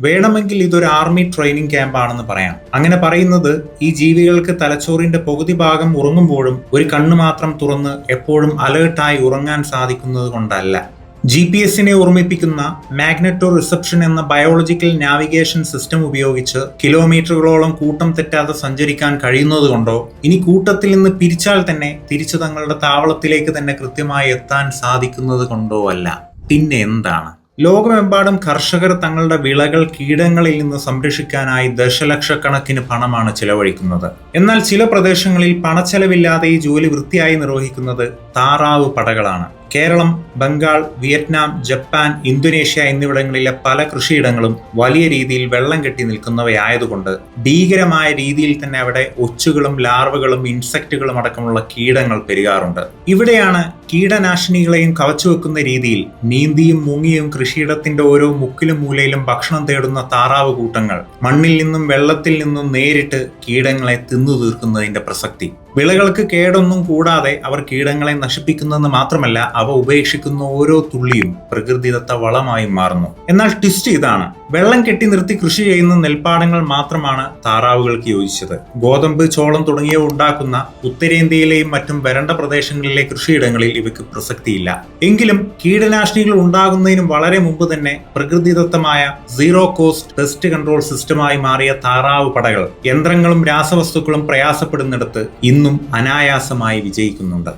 വേണമെങ്കിൽ ഇതൊരു army training ക്യാമ്പാണെന്ന് പറയാം. അങ്ങനെ പറയുന്നത് ഈ ജീവികൾക്ക് തലച്ചോറിന്റെ പകുതി ഭാഗം ഉറങ്ങുമ്പോഴും ഒരു കണ്ണ് മാത്രം തുറന്ന് എപ്പോഴും അലേർട്ടായി ഉറങ്ങാൻ സാധിക്കുന്നത് കൊണ്ടല്ല. GPS-നെ ഓർമ്മിപ്പിക്കുന്ന മാഗ്നെറ്റോ റിസപ്ഷൻ എന്ന ബയോളജിക്കൽ നാവിഗേഷൻ സിസ്റ്റം ഉപയോഗിച്ച് കിലോമീറ്ററുകളോളം കൂട്ടം തെറ്റാതെ സഞ്ചരിക്കാൻ കഴിയുന്നതുകൊണ്ടോ ഇനി കൂട്ടത്തിൽ നിന്ന് പിരിച്ചാൽ തന്നെ തിരിച്ചു തങ്ങളുടെ താവളത്തിലേക്ക് തന്നെ കൃത്യമായി എത്താൻ സാധിക്കുന്നത് കൊണ്ടോ അല്ല. പിന്നെ എന്താണ്? ലോകമെമ്പാടും കർഷകർ തങ്ങളുടെ വിളകൾ കീടങ്ങളിൽ നിന്ന് സംരക്ഷിക്കാനായി ദശലക്ഷക്കണക്കിന് പണമാണ് ചിലവഴിക്കുന്നത്. എന്നാൽ ചില പ്രദേശങ്ങളിൽ പണച്ചെലവില്ലാതെ ഈ ജോലി വൃത്തിയായി നിർവഹിക്കുന്നത് താറാവ് പടകളാണ്. Kerala, Bengal, Vietnam, Japan, Indonesia എന്നിവിടങ്ങളിലെ പല കൃഷിയിടങ്ങളും വലിയ രീതിയിൽ വെള്ളം കെട്ടി നിൽക്കുന്നവയായതുകൊണ്ട് ഭീകരമായ രീതിയിൽ തന്നെ അവിടെ ഒച്ചുകളും ലാർവകളും ഇൻസെക്റ്റുകളും അടക്കമുള്ള കീടങ്ങൾ പെരുകാറുണ്ട്. ഇവിടെയാണ് കീടനാശിനികളെയും കവച്ചുവെക്കുന്ന രീതിയിൽ നീന്തിയും മുങ്ങിയും കൃഷിയിടത്തിന്റെ ഓരോ മുക്കിലും മൂലയിലും ഭക്ഷണം തേടുന്ന താറാവ് കൂട്ടങ്ങൾ മണ്ണിൽ നിന്നും വെള്ളത്തിൽ നിന്നും നേരിട്ട് കീടങ്ങളെ തിന്നു തീർക്കുന്നതിന്റെ പ്രസക്തി. വിളകൾക്ക് കേടൊന്നും കൂടാതെ അവർ കീടങ്ങളെ നശിപ്പിക്കുന്നെന്ന് മാത്രമല്ല, അവ ഉപേക്ഷിക്കുന്ന ഓരോ തുള്ളിയും പ്രകൃതിദത്ത വളമായി മാറുന്നു. എന്നാൽ ട്വിസ്റ്റ് ഇതാണ്: വെള്ളം കെട്ടി നിർത്തി കൃഷി ചെയ്യുന്ന നെൽപ്പാടങ്ങൾ മാത്രമാണ് താറാവുകൾക്ക് യോജിച്ചത്. ഗോതമ്പ്, ചോളം തുടങ്ങിയവ ഉണ്ടാക്കുന്ന ഉത്തരേന്ത്യയിലെയും മറ്റും വരണ്ട പ്രദേശങ്ങളിലെ കൃഷിയിടങ്ങളിൽ ഇവയ്ക്ക് പ്രസക്തിയില്ല. എങ്കിലും കീടനാശിനികൾ ഉണ്ടാകുന്നതിന് വളരെ മുമ്പ് തന്നെ പ്രകൃതിദത്തമായ സീറോ കോസ്റ്റ് പെസ്റ്റ് കൺട്രോൾ സിസ്റ്റമായി മാറിയ താറാവ് പടകൾ യന്ത്രങ്ങളും രാസവസ്തുക്കളും പ്രയാസപ്പെടുന്നിടത്ത് ഇന്നും അനായാസമായി വിജയിക്കുന്നുണ്ട്.